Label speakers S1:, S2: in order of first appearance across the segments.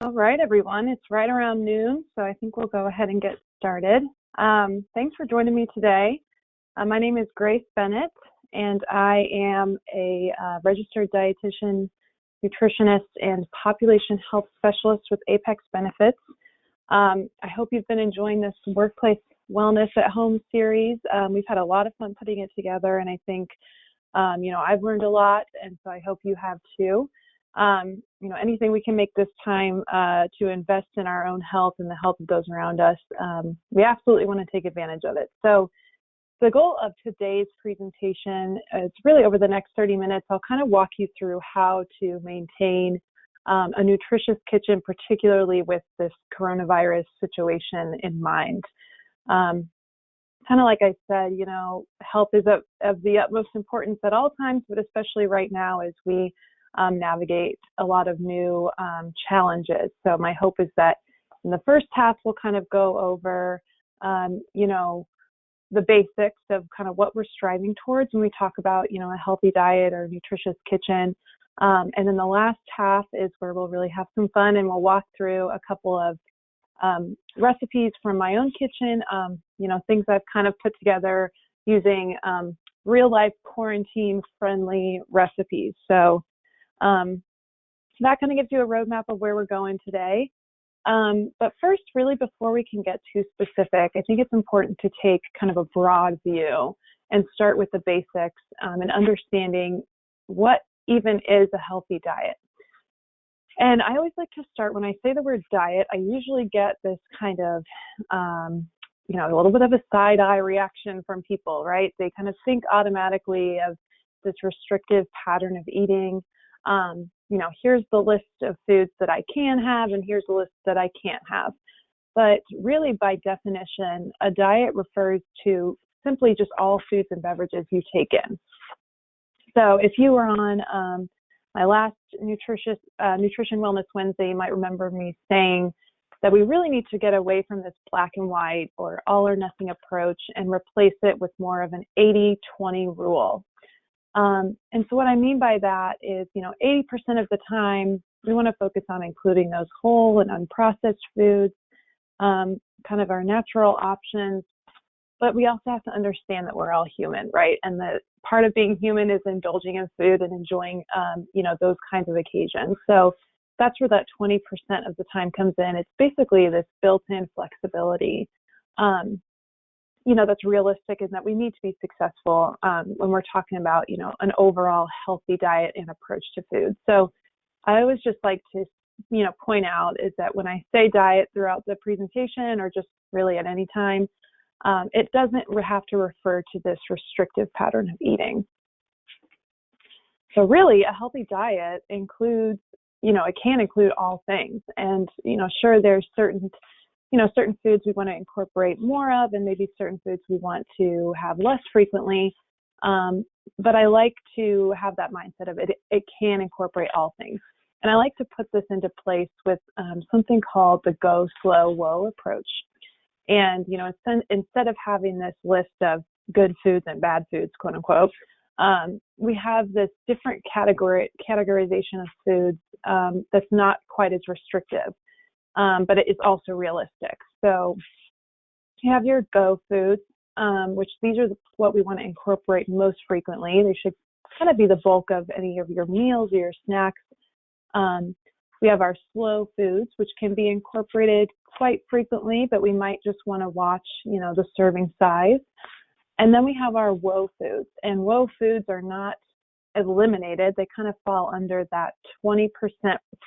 S1: All right, everyone. It's right around noon, so I think we'll go ahead and get started. Thanks for joining me today. My name is Grace Bennett, and I am a registered dietitian, nutritionist, and population health specialist with Apex Benefits. I hope you've been enjoying this Workplace Wellness at Home series. We've had a lot of fun putting it together, and I think, I've learned a lot, and so I hope you have too. Anything we can make this time to invest in our own health and the health of those around us, we absolutely want to take advantage of it. So the goal of today's presentation is really over the next 30 minutes, I'll kind of walk you through how to maintain a nutritious kitchen, particularly with this coronavirus situation in mind. Kind of like I said, health is of the utmost importance at all times, but especially right now as we navigate a lot of new challenges. So my hope is that in the first half, we'll kind of go over, the basics of kind of what we're striving towards when we talk about, a healthy diet or nutritious kitchen. And then the last half is where we'll really have some fun, and we'll walk through a couple of recipes from my own kitchen, things I've kind of put together using real life quarantine friendly recipes. So that kind of gives you a roadmap of where we're going today. But first, really, before we can get too specific, I think it's important to take kind of a broad view and start with the basics and understanding what even is a healthy diet. And I always like to start, when I say the word diet, I usually get this kind of, a little bit of a side eye reaction from people, right? They kind of think automatically of this restrictive pattern of eating. Here's the list of foods that I can have, and here's the list that I can't have. But really, by definition, a diet refers to simply just all foods and beverages you take in. So if you were on my last Nutrition Wellness Wednesday, you might remember me saying that we really need to get away from this black and white or all or nothing approach and replace it with more of an 80-20 rule. And so what I mean by that is, 80% of the time, we want to focus on including those whole and unprocessed foods, kind of our natural options. But we also have to understand that we're all human, right? And that part of being human is indulging in food and enjoying, those kinds of occasions. So that's where that 20% of the time comes in. It's basically this built-in flexibility. That's realistic, and that we need to be successful when we're talking about, an overall healthy diet and approach to food. So I always just like to, point out is that when I say diet throughout the presentation, or just really at any time, it doesn't have to refer to this restrictive pattern of eating. So really, a healthy diet includes, it can include all things. And, sure, there's certain foods we want to incorporate more of, and maybe certain foods we want to have less frequently. But I like to have that mindset of it can incorporate all things. And I like to put this into place with something called the go slow, whoa approach. And, instead of having this list of good foods and bad foods, quote unquote, we have this different categorization of foods that's not quite as restrictive. But it is also realistic. So you have your go foods, which these are what we want to incorporate most frequently. They should kind of be the bulk of any of your meals or your snacks. We have our slow foods, which can be incorporated quite frequently, but we might just want to watch, the serving size. And then we have our whoa foods, and whoa foods are not eliminated. They kind of fall under that 20%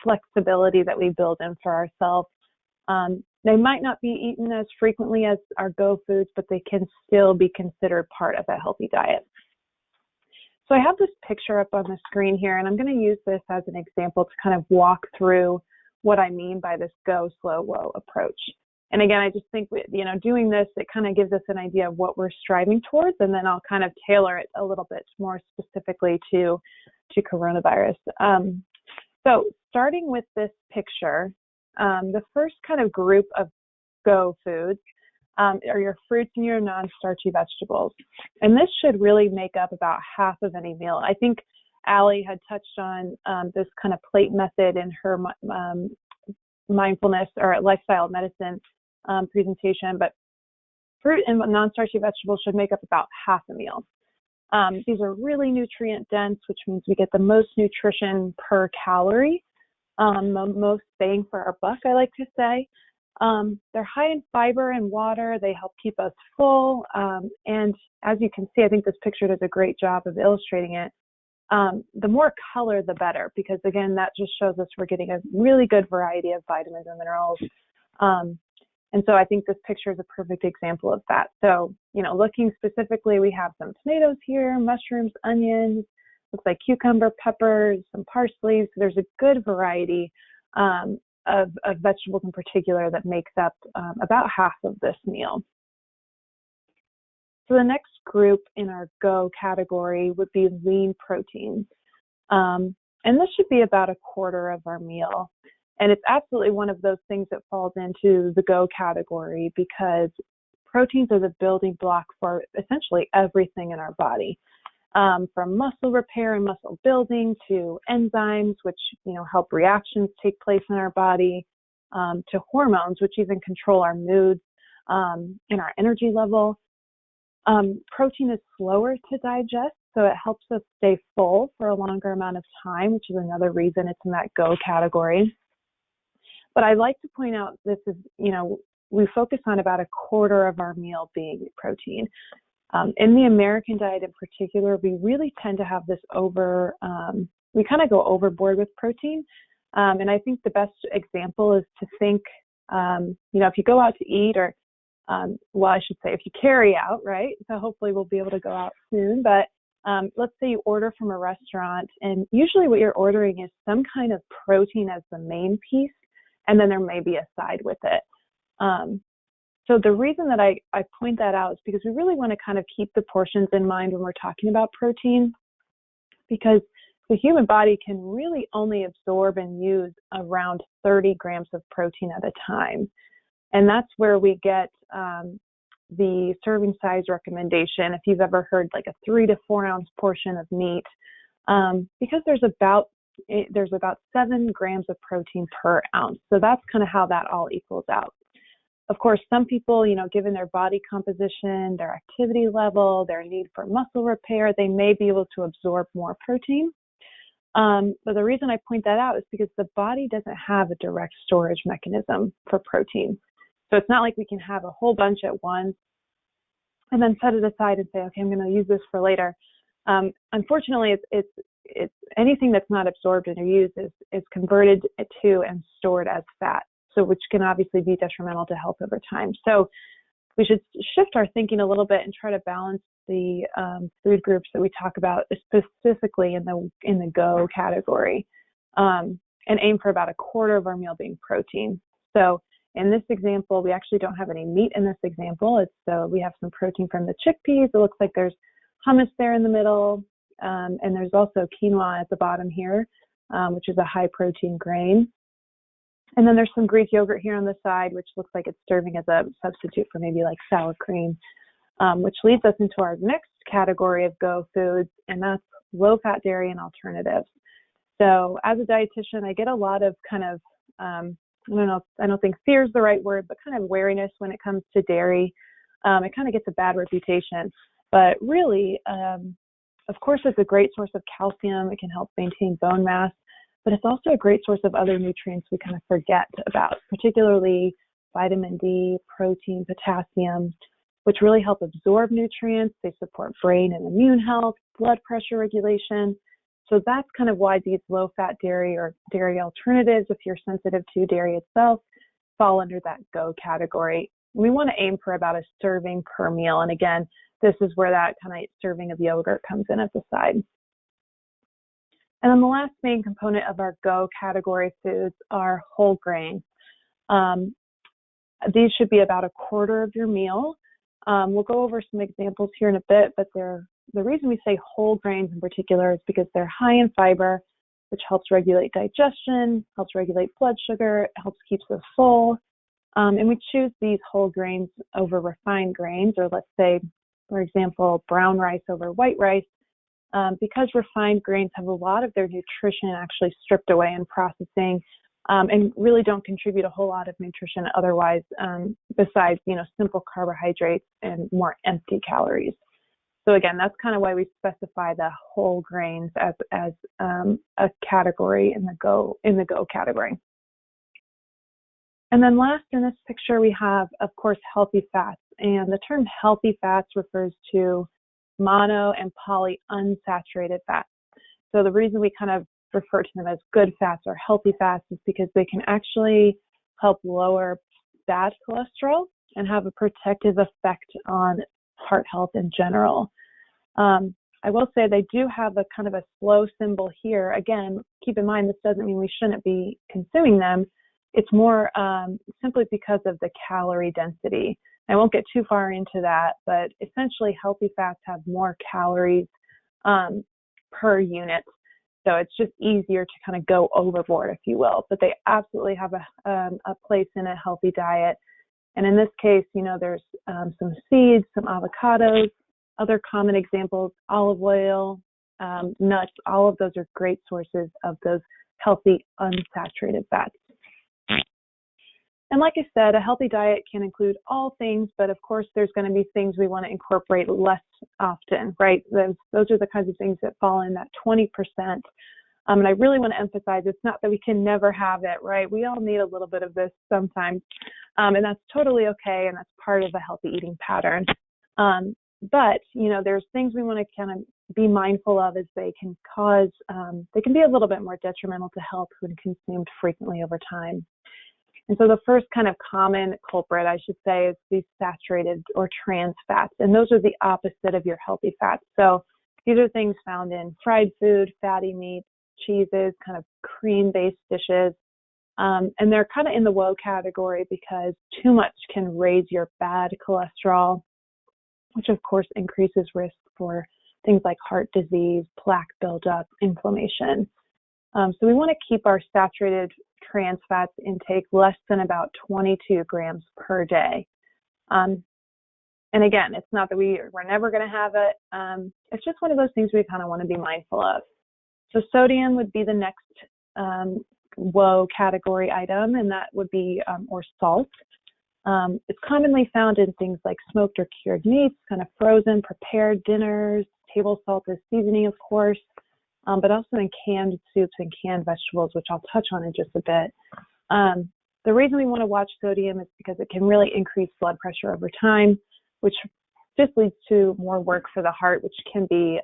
S1: flexibility that we build in for ourselves. They might not be eaten as frequently as our go foods, but they can still be considered part of a healthy diet. So I have this picture up on the screen here, and I'm going to use this as an example to kind of walk through what I mean by this go slow, whoa approach. And again, I just think, doing this, it kind of gives us an idea of what we're striving towards, and then I'll kind of tailor it a little bit more specifically to coronavirus. So starting with this picture, the first kind of group of go foods are your fruits and your non-starchy vegetables. And this should really make up about half of any meal. I think Allie had touched on this kind of plate method in her mindfulness or lifestyle medicine presentation, but fruit and non-starchy vegetables should make up about half a meal. These are really nutrient dense, which means we get the most nutrition per calorie, most bang for our buck, I like to say. They're high in fiber and water. They help keep us full. And as you can see, I think this picture does a great job of illustrating it. The more color, the better, because again, that just shows us we're getting a really good variety of vitamins and minerals. And so I think this picture is a perfect example of that. So, looking specifically, we have some tomatoes here, mushrooms, onions, looks like cucumber, peppers, some parsley. So there's a good variety of vegetables in particular that makes up about half of this meal. So the next group in our GO category would be lean proteins. And this should be about a quarter of our meal. And it's absolutely one of those things that falls into the GO category because proteins are the building block for essentially everything in our body, from muscle repair and muscle building to enzymes, which help reactions take place in our body, to hormones, which even control our moods and our energy level. Protein is slower to digest, so it helps us stay full for a longer amount of time, which is another reason it's in that GO category. But I like to point out this is, we focus on about a quarter of our meal being protein. In the American diet in particular, we really tend to have this we kind of go overboard with protein. And I think the best example is to think, if you go out to eat or, I should say if you carry out, right? So hopefully we'll be able to go out soon. But let's say you order from a restaurant, and usually what you're ordering is some kind of protein as the main piece, and then there may be a side with it. So the reason that I point that out is because we really want to kind of keep the portions in mind when we're talking about protein, because the human body can really only absorb and use around 30 grams of protein at a time. And that's where we get the serving size recommendation. If you've ever heard like a 3 to 4 ounce portion of meat, because there's about 7 grams of protein per ounce. So that's kind of how that all equals out. Of course, some people, given their body composition, their activity level, their need for muscle repair, they may be able to absorb more protein. But the reason I point that out is because the body doesn't have a direct storage mechanism for protein. So it's not like we can have a whole bunch at once and then set it aside and say, okay, I'm going to use this for later. Unfortunately, it's anything that's not absorbed or used is converted to and stored as fat. So which can obviously be detrimental to health over time. So we should shift our thinking a little bit and try to balance the food groups that we talk about specifically in the GO category, and aim for about a quarter of our meal being protein. So in this example, we actually don't have any meat in this example. We have some protein from the chickpeas. It looks like there's hummus there in the middle, and there's also quinoa at the bottom here, which is a high protein grain. And then there's some Greek yogurt here on the side, which looks like it's serving as a substitute for maybe like sour cream, which leads us into our next category of GO foods, and that's low-fat dairy and alternatives. So as a dietitian, I get a lot of kind of, I don't think fear is the right word, but kind of wariness when it comes to dairy. It kind of gets a bad reputation. But really, of course, it's a great source of calcium. It can help maintain bone mass. But it's also a great source of other nutrients we kind of forget about, particularly vitamin D, protein, potassium, which really help absorb nutrients. They support brain and immune health, blood pressure regulation. So that's kind of why these low-fat dairy or dairy alternatives, if you're sensitive to dairy itself, fall under that GO category. We want to aim for about a serving per meal. And again, this is where that kind of serving of yogurt comes in at the side. And then the last main component of our GO category foods are whole grains. These should be about a quarter of your meal. We'll go over some examples here in a bit, but the reason we say whole grains in particular is because they're high in fiber, which helps regulate digestion, helps regulate blood sugar, helps keep us full. And we choose these whole grains over refined grains, or let's say, for example, brown rice over white rice. Because refined grains have a lot of their nutrition actually stripped away in processing, and really don't contribute a whole lot of nutrition otherwise, besides, simple carbohydrates and more empty calories. So again, that's kind of why we specify the whole grains as a category in the go category. And then last in this picture, we have, of course, healthy fats. And the term healthy fats refers to mono and polyunsaturated fats. So the reason we kind of refer to them as good fats or healthy fats is because they can actually help lower bad cholesterol and have a protective effect on heart health in general. I will say they do have a kind of a slow symbol here. Again, keep in mind, this doesn't mean we shouldn't be consuming them. It's more simply because of the calorie density. I won't get too far into that, but essentially healthy fats have more calories per unit. So it's just easier to kind of go overboard, if you will. But they absolutely have a place in a healthy diet. And in this case, there's some seeds, some avocados, other common examples, olive oil, nuts. All of those are great sources of those healthy unsaturated fats. And like I said, a healthy diet can include all things, but of course there's going to be things we want to incorporate less often, right? Those are the kinds of things that fall in that 20%. And I really want to emphasize, it's not that we can never have it, right? We all need a little bit of this sometimes, and that's totally okay, and that's part of a healthy eating pattern. But, there's things we want to kind of be mindful of as they can be a little bit more detrimental to health when consumed frequently over time. And so the first kind of common culprit, I should say, is these saturated or trans fats. And those are the opposite of your healthy fats. So these are things found in fried food, fatty meats, cheeses, kind of cream-based dishes. And they're kind of in the woe category because too much can raise your bad cholesterol, which of course increases risk for things like heart disease, plaque buildup, inflammation. So we want to keep our saturated trans fats intake less than about 22 grams per day. And again, it's not that we're never going to have it. It's just one of those things we kind of want to be mindful of. So sodium would be the next woe category item, and that would be, or salt. It's commonly found in things like smoked or cured meats, kind of frozen, prepared dinners, table salt as seasoning, of course, but also in canned soups and canned vegetables, which I'll touch on in just a bit. The reason we want to watch sodium is because it can really increase blood pressure over time, which just leads to more work for the heart, which can be,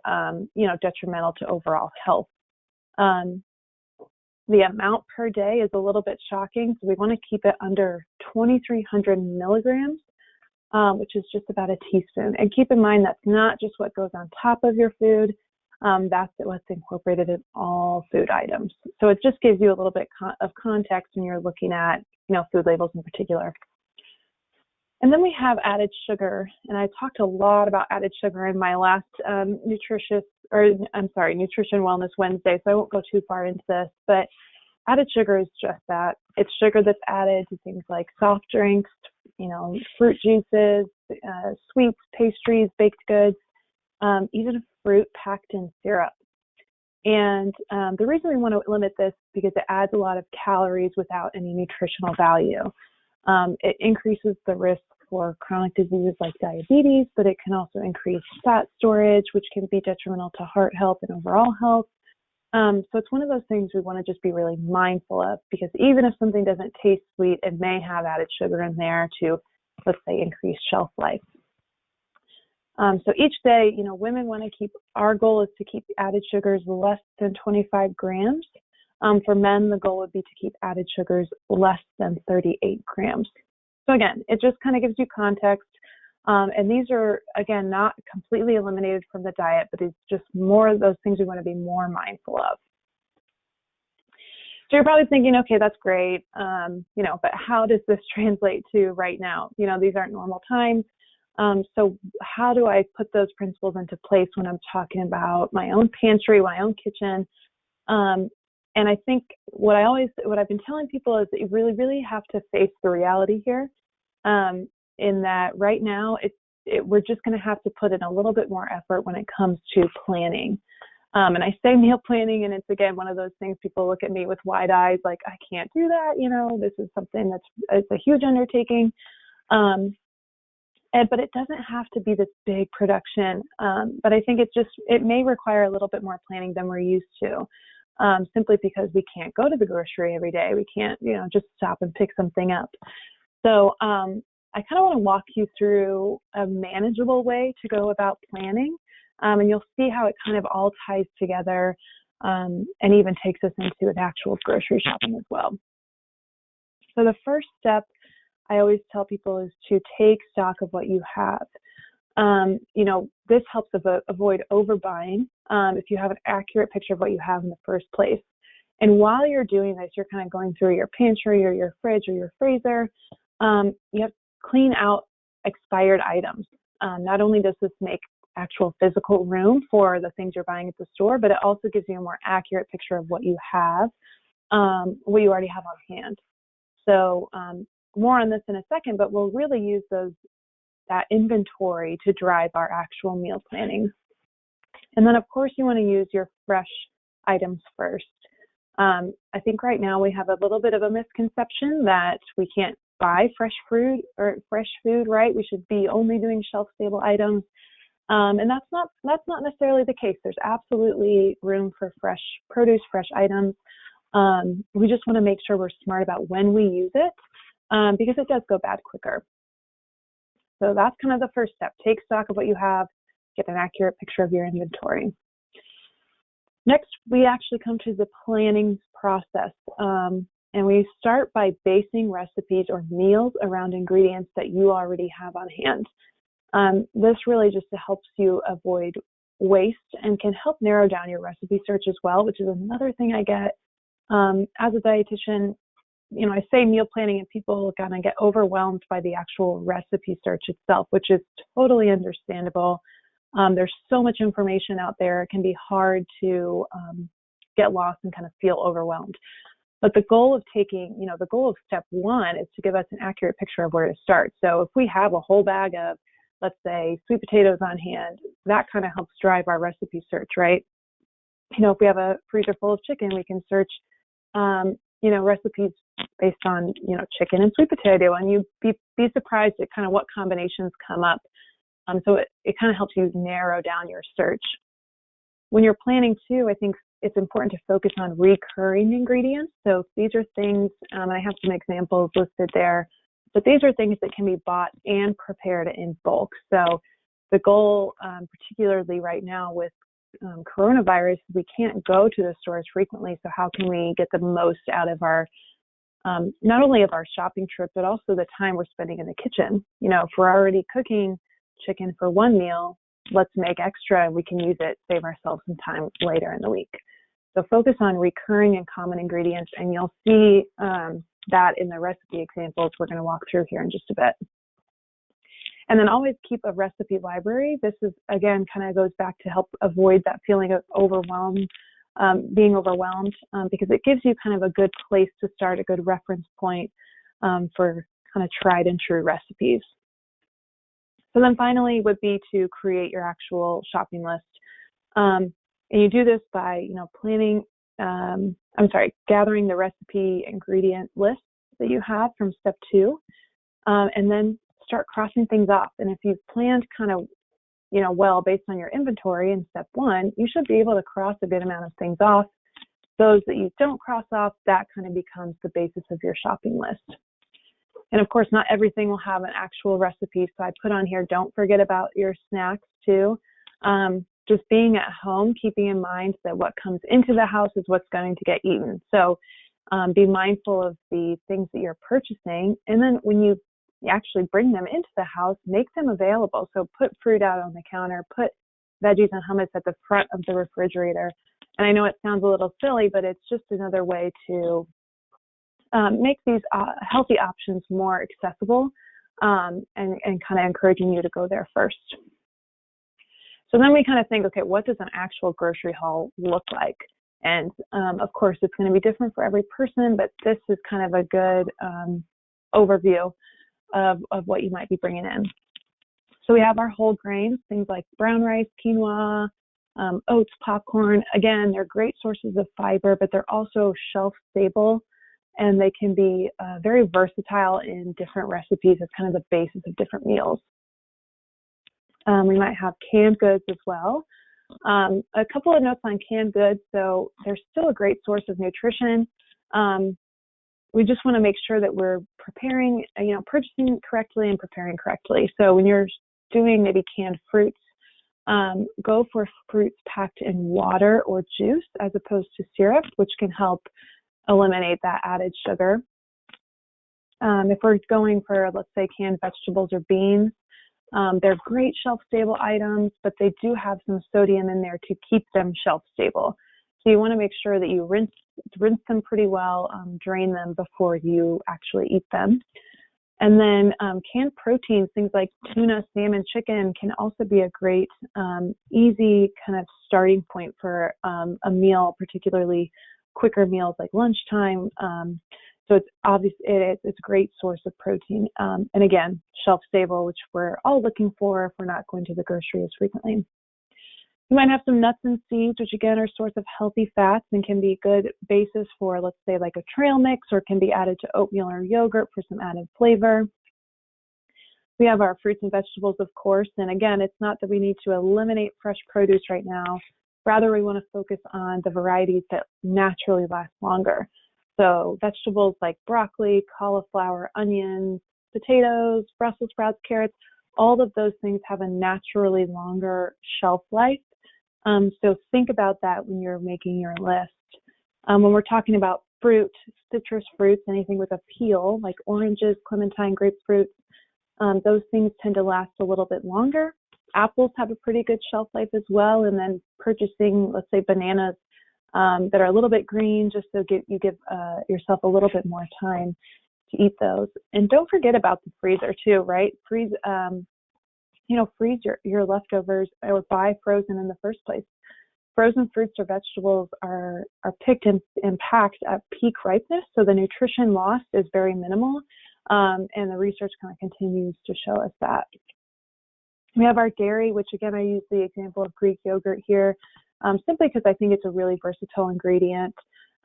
S1: detrimental to overall health. The amount per day is a little bit shocking, so we want to keep it under 2,300 milligrams, which is just about a teaspoon. And keep in mind, that's not just what goes on top of your food. That's what's incorporated in all food items. So it just gives you a little bit of context when you're looking at, food labels in particular. And then we have added sugar, and I talked a lot about added sugar in my last Nutrition Wellness Wednesday, so I won't go too far into this, but added sugar is just that. It's sugar that's added to things like soft drinks, fruit juices, sweets, pastries, baked goods, even fruit packed in syrup. And the reason we want to limit this is because it adds a lot of calories without any nutritional value. It increases the risk for chronic diseases like diabetes, but it can also increase fat storage, which can be detrimental to heart health and overall health. So it's one of those things we want to just be really mindful of, because even if something doesn't taste sweet, it may have added sugar in there to, let's say, increase shelf life. So each day, women want to keep, our goal is to keep added sugars less than 25 grams. For men, the goal would be to keep added sugars less than 38 grams. So again, it just kind of gives you context. And these are, again, not completely eliminated from the diet, but it's just more of those things we want to be more mindful of. So you're probably thinking, okay, that's great, but how does this translate to right now? These aren't normal times. So how do I put those principles into place when I'm talking about my own pantry, my own kitchen? And I think what I've been telling people is that you really, really have to face the reality here, in that right now we're just going to have to put in a little bit more effort when it comes to planning. And I say meal planning, and it's, again, one of those things people look at me with wide eyes, like, I can't do that. This is something it's a huge undertaking. But it doesn't have to be this big production. But I think it may require a little bit more planning than we're used to, simply because we can't go to the grocery every day. We can't, just stop and pick something up. So I kind of want to walk you through a manageable way to go about planning. And you'll see how it kind of all ties together, and even takes us into an actual grocery shopping as well. So the first step I always tell people is to take stock of what you have. This helps avoid overbuying if you have an accurate picture of what you have in the first place. And while you're doing this, you're kind of going through your pantry or your fridge or your freezer. You have to clean out expired items. Not only does this make actual physical room for the things you're buying at the store, but it also gives you a more accurate picture of what you have, what you already have on hand. So more on this in a second, but we'll really use that inventory to drive our actual meal planning. And then, of course, you want to use your fresh items first. I think right now we have a little bit of a misconception that we can't buy fresh food, right? We should be only doing shelf-stable items. And that's not necessarily the case. There's absolutely room for fresh produce, fresh items. We just want to make sure we're smart about when we use it, because it does go bad quicker. So that's kind of the first step. Take stock of what you have, get an accurate picture of your inventory. Next, we actually come to the planning process. And we start by basing recipes or meals around ingredients that you already have on hand. This really just helps you avoid waste and can help narrow down your recipe search as well, which is another thing I get as a dietitian. I say meal planning and people kind of get overwhelmed by the actual recipe search itself, which is totally understandable. There's so much information out there. It can be hard to get lost and kind of feel overwhelmed. But the goal of step one is to give us an accurate picture of where to start. So if we have a whole bag of, let's say, sweet potatoes on hand, that kind of helps drive our recipe search, right? If we have a freezer full of chicken, we can search, recipes based on, chicken and sweet potato, and you'd be surprised at kind of what combinations come up. So it kind of helps you narrow down your search. When you're planning too, I think it's important to focus on recurring ingredients. So these are things, I have some examples listed there, but these are things that can be bought and prepared in bulk. So the goal, particularly right now with coronavirus, we can't go to the stores frequently. So how can we get the most out of our, not only of our shopping trip, but also the time we're spending in the kitchen? If we're already cooking chicken for one meal, let's make extra and we can use it, save ourselves some time later in the week. So focus on recurring and common ingredients, and you'll see that in the recipe examples we're going to walk through here in just a bit. And then always keep a recipe library. This is, again, kind of goes back to help avoid that feeling of being overwhelmed, because it gives you kind of a good place to start, a good reference point for kind of tried and true recipes. So then finally would be to create your actual shopping list. And you do this by, gathering the recipe ingredient list that you have from step 2, and then start crossing things off. And if you've planned kind of, well, based on your inventory in step 1, you should be able to cross a good amount of things off. Those that you don't cross off, that kind of becomes the basis of your shopping list. And of course, not everything will have an actual recipe. So I put on here, don't forget about your snacks too. Just being at home, keeping in mind that what comes into the house is what's going to get eaten. So be mindful of the things that you're purchasing. And then when you actually bring them into the house, make them available. So put fruit out on the counter, put veggies and hummus at the front of the refrigerator. And I know it sounds a little silly, but it's just another way to make these healthy options more accessible, and kind of encouraging you to go there first. So then we kind of think, okay, what does an actual grocery haul look like? And of course, it's going to be different for every person, but this is kind of a good overview of what you might be bringing in. So we have our whole grains, things like brown rice, quinoa, oats, popcorn. Again, they're great sources of fiber, but they're also shelf stable, and they can be very versatile in different recipes as kind of the basis of different meals. We might have canned goods as well. A couple of notes on canned goods. So they're still a great source of nutrition. We just want to make sure that we're preparing, purchasing correctly and preparing correctly. So when you're doing maybe canned fruits, go for fruits packed in water or juice as opposed to syrup, which can help eliminate that added sugar. If we're going for, let's say, canned vegetables or beans, they're great shelf-stable items, but they do have some sodium in there to keep them shelf-stable. So you want to make sure that you rinse them pretty well, drain them before you actually eat them. And then canned proteins, things like tuna, salmon, chicken, can also be a great, easy kind of starting point for a meal, particularly quicker meals like lunchtime. So it's obvious it's a great source of protein. And again, shelf stable, which we're all looking for if we're not going to the grocery as frequently. You might have some nuts and seeds, which again are a source of healthy fats and can be a good basis for, let's say, like a trail mix, or can be added to oatmeal or yogurt for some added flavor. We have our fruits and vegetables, of course. And again, it's not that we need to eliminate fresh produce right now. Rather, we want to focus on the varieties that naturally last longer. So vegetables like broccoli, cauliflower, onions, potatoes, Brussels sprouts, carrots, all of those things have a naturally longer shelf life. So think about that when you're making your list. When we're talking about fruit, citrus fruits, anything with a peel, like oranges, clementine, grapefruit, those things tend to last a little bit longer. Apples have a pretty good shelf life as well. And then purchasing, let's say, bananas that are a little bit green, just so you give yourself a little bit more time to eat those. And don't forget about the freezer too, right? Freeze your leftovers, or buy frozen in the first place. Frozen fruits or vegetables are picked and packed at peak ripeness, so the nutrition lost is very minimal, and the research kind of continues to show us that. We have our dairy, which again, I use the example of Greek yogurt here, simply because I think it's a really versatile ingredient.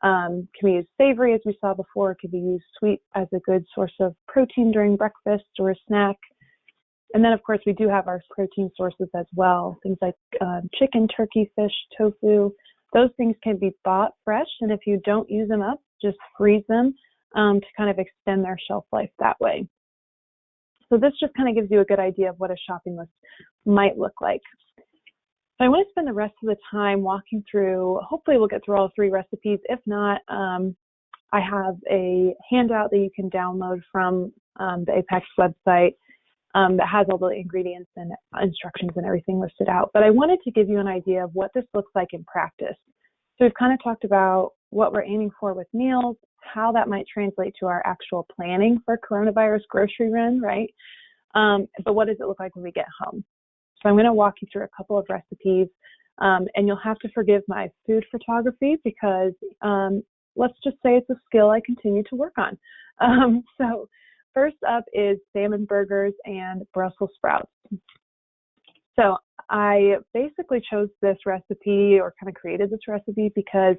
S1: Can be used savory, as we saw before. It can be used sweet as a good source of protein during breakfast or a snack. And then, of course, we do have our protein sources as well, things like chicken, turkey, fish, tofu. Those things can be bought fresh, and if you don't use them up, just freeze them to kind of extend their shelf life that way. So this just kind of gives you a good idea of what a shopping list might look like. So I want to spend the rest of the time walking through, hopefully we'll get through all 3 recipes. If not, I have a handout that you can download from the Apex website that has all the ingredients and instructions and everything listed out. But I wanted to give you an idea of what this looks like in practice. So we've kind of talked about what we're aiming for with meals, how that might translate to our actual planning for coronavirus grocery run, right? But what does it look like when we get home? So I'm going to walk you through a couple of recipes, and you'll have to forgive my food photography because let's just say it's a skill I continue to work on. So first up is salmon burgers and Brussels sprouts. So I basically chose this recipe, or kind of created this recipe, because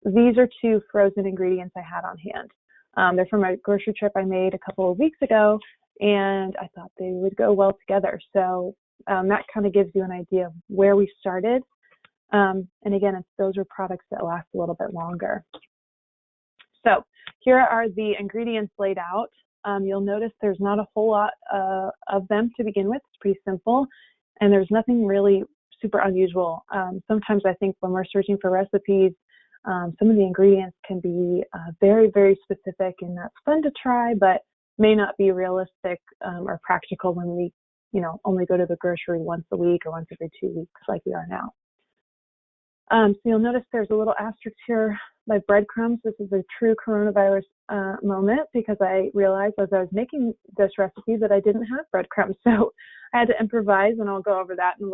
S1: these are 2 frozen ingredients I had on hand. They're from a grocery trip I made a couple of weeks ago, and I thought they would go well together. So that kind of gives you an idea of where we started. And again, those are products that last a little bit longer. So here are the ingredients laid out. You'll notice there's not a whole lot of them to begin with. It's pretty simple, and there's nothing really super unusual. Sometimes I think when we're searching for recipes, some of the ingredients can be very, very specific, and that's fun to try, but may not be realistic or practical when we, only go to the grocery once a week or once every 2 weeks like we are now. So you'll notice there's a little asterisk here by breadcrumbs. This is a true coronavirus moment, because I realized as I was making this recipe that I didn't have breadcrumbs. So I had to improvise, and I'll go over that in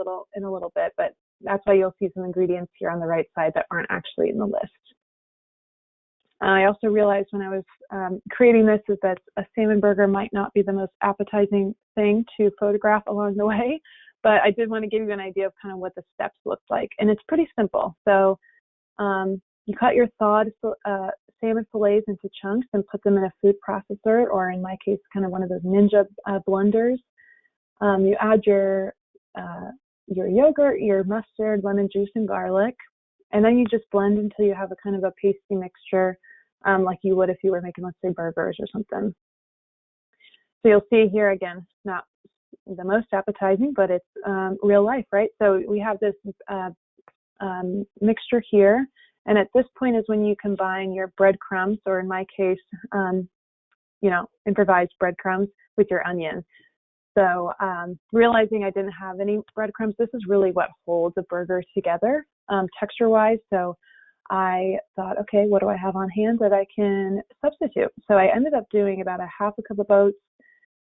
S1: a little bit. But that's why you'll see some ingredients here on the right side that aren't actually in the list. I also realized when I was creating this is that a salmon burger might not be the most appetizing thing to photograph along the way. but I did want to give you an idea of kind of what the steps look like. And it's pretty simple. So you cut your thawed salmon fillets into chunks and put them in a food processor, or in my case, kind of one of those Ninja blenders. You add your yogurt, your mustard, lemon juice, and garlic, and then you just blend until you have a kind of a pasty mixture, like you would if you were making, let's say, burgers or something. So you'll see here again, not the most appetizing, but it's real life, right? So we have this mixture here, and at this point is when you combine your breadcrumbs, or in my case, improvised breadcrumbs, with your onion. So realizing I didn't have any breadcrumbs, this is really what holds a burger together texture-wise. So I thought, okay, what do I have on hand that I can substitute? So I ended up doing about a half a cup of oats,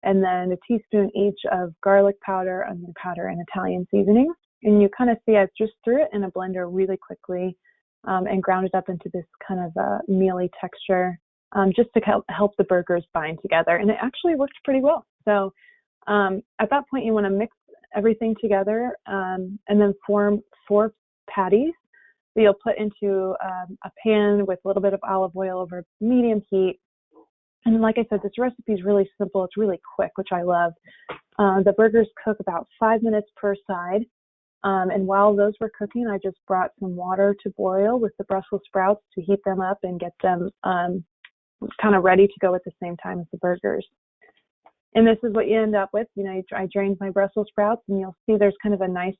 S1: and then a teaspoon each of garlic powder, onion powder, and Italian seasoning. And you kind of see I just threw it in a blender really quickly and ground it up into this kind of a mealy texture, just to help the burgers bind together. And it actually worked pretty well. So at that point, you want to mix everything together and then form 4 patties that you'll put into a pan with a little bit of olive oil over medium heat. And like I said, this recipe is really simple. It's really quick, which I love. The burgers cook about 5 minutes per side. And while those were cooking, I just brought some water to boil with the Brussels sprouts to heat them up and get them kind of ready to go at the same time as the burgers. And this is what you end up with. I drained my Brussels sprouts, and you'll see there's kind of a nice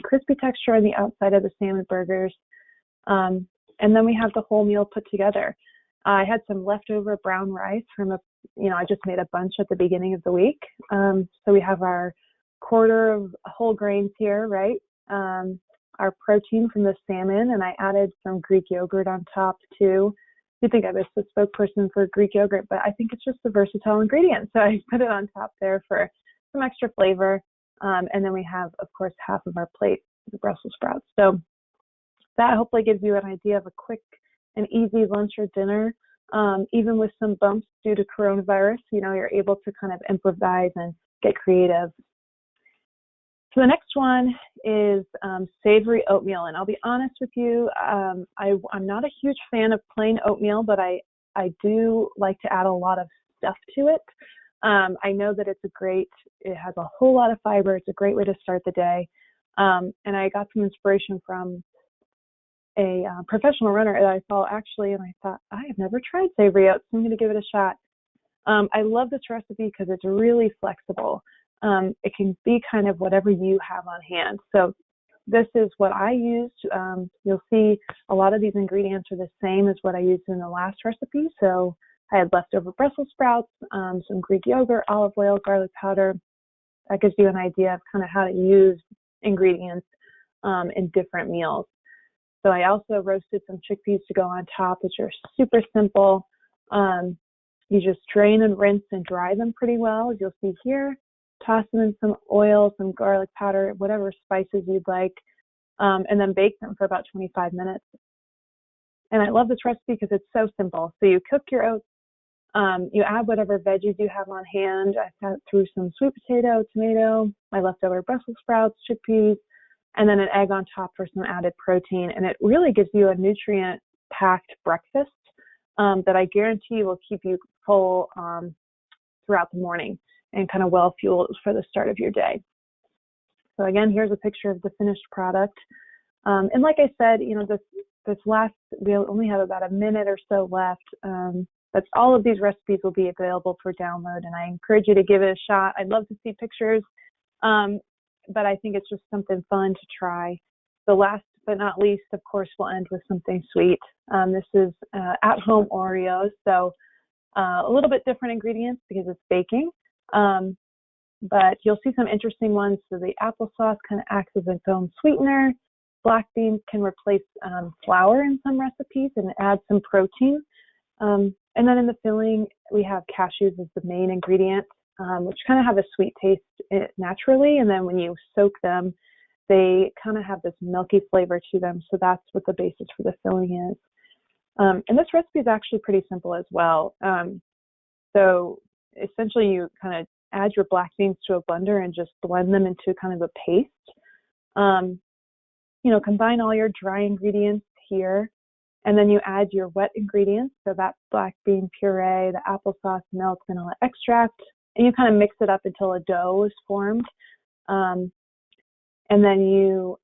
S1: crispy texture on the outside of the salmon burgers. And then we have the whole meal put together. I had some leftover brown rice from I just made a bunch at the beginning of the week. So we have our quarter of whole grains here, right? Our protein from the salmon, and I added some Greek yogurt on top too. You think I was the spokesperson for Greek yogurt, but I think it's just a versatile ingredient. So I put it on top there for some extra flavor. And then we have, of course, half of our plate, the Brussels sprouts. So that hopefully gives you an idea of a quick and easy lunch or dinner. Even with some bumps due to coronavirus, you're able to kind of improvise and get creative. So the next one is savory oatmeal. And I'll be honest with you, I'm not a huge fan of plain oatmeal, but I do like to add a lot of stuff to it. I know that it has a whole lot of fiber. It's a great way to start the day. And I got some inspiration from a professional runner that I saw actually, and I thought, I have never tried savory oats, so I'm going to give it a shot. I love this recipe because it's really flexible. It can be kind of whatever you have on hand. So this is what I used. You'll see a lot of these ingredients are the same as what I used in the last recipe. So I had leftover Brussels sprouts, some Greek yogurt, olive oil, garlic powder. That gives you an idea of kind of how to use ingredients in different meals. So I also roasted some chickpeas to go on top, which are super simple. You just drain and rinse and dry them pretty well, as you'll see here. Toss them in some oil, some garlic powder, whatever spices you'd like, and then bake them for about 25 minutes. And I love this recipe because it's so simple. So you cook your oats, you add whatever veggies you have on hand. I threw some sweet potato, tomato, my leftover Brussels sprouts, chickpeas, and then an egg on top for some added protein. And it really gives you a nutrient-packed breakfast that I guarantee will keep you full throughout the morning and kind of well-fueled for the start of your day. So again, here's a picture of the finished product. And like I said, we only have about a minute or so left. But all of these recipes will be available for download, and I encourage you to give it a shot. I'd love to see pictures, but I think it's just something fun to try. The last but not least, of course, we'll end with something sweet. This is at-home Oreos, so a little bit different ingredients because it's baking. But you'll see some interesting ones. So the applesauce kind of acts as its own sweetener. Black beans can replace flour in some recipes and add some protein. And then in the filling, we have cashews as the main ingredient, which kind of have a sweet taste naturally. And then when you soak them, they kind of have this milky flavor to them. So that's what the basis for the filling is. And this recipe is actually pretty simple as well. So essentially you kind of add your black beans to a blender and just blend them into kind of a paste. Combine all your dry ingredients here, and then you add your wet ingredients, so that black bean puree, the applesauce, milk, vanilla extract, and you kind of mix it up until a dough is formed. And then you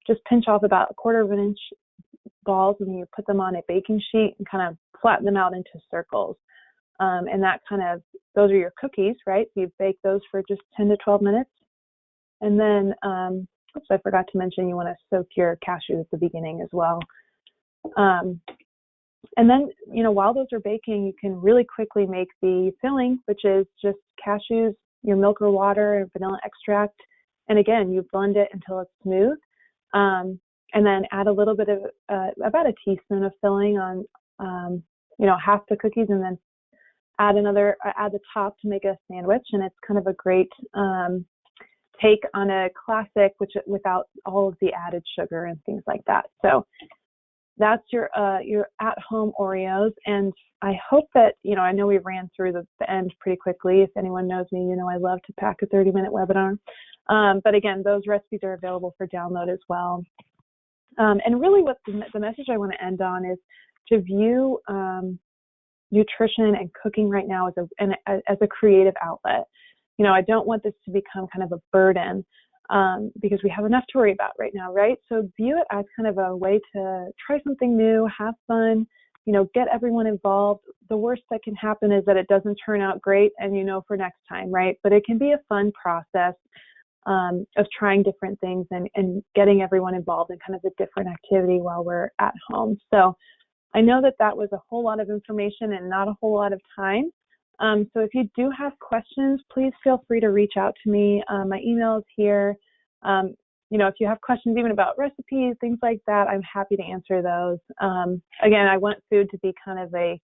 S1: just pinch off about 1/4 of an inch balls, and you put them on a baking sheet and kind of flatten them out into circles. And that those are your cookies, right? So you bake those for just 10 to 12 minutes. And then, I forgot to mention, you want to soak your cashews at the beginning as well. And then, while those are baking, you can really quickly make the filling, which is just cashews, your milk or water, and vanilla extract. And again, you blend it until it's smooth. And then add a little bit of, about a teaspoon of filling on, half the cookies, and then add the top to make a sandwich. And it's kind of a great take on a classic, without all of the added sugar and things like that. So that's your at-home Oreos. And I hope that, I know we ran through the end pretty quickly. If anyone knows me, I love to pack a 30-minute webinar. But again, those recipes are available for download as well. And really what the message I want to end on is to view nutrition and cooking right now as a creative outlet. I don't want this to become kind of a burden, because we have enough to worry about right now, right? So view it as kind of a way to try something new, have fun, get everyone involved. The worst that can happen is that it doesn't turn out great, and for next time, right? But it can be a fun process of trying different things and getting everyone involved in kind of a different activity while we're at home. So I know that was a whole lot of information and not a whole lot of time. So if you do have questions, please feel free to reach out to me. My email is here. If you have questions even about recipes, things like that, I'm happy to answer those. Again, I want food to be kind of a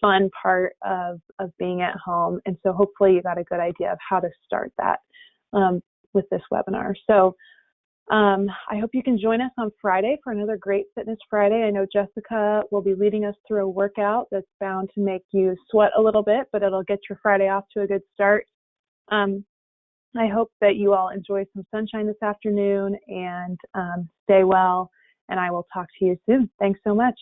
S1: fun part of being at home. And so hopefully you got a good idea of how to start that with this webinar. So I hope you can join us on Friday for another great Fitness Friday. I know Jessica will be leading us through a workout that's bound to make you sweat a little bit, but it'll get your Friday off to a good start. I hope that you all enjoy some sunshine this afternoon and stay well, and I will talk to you soon. Thanks so much.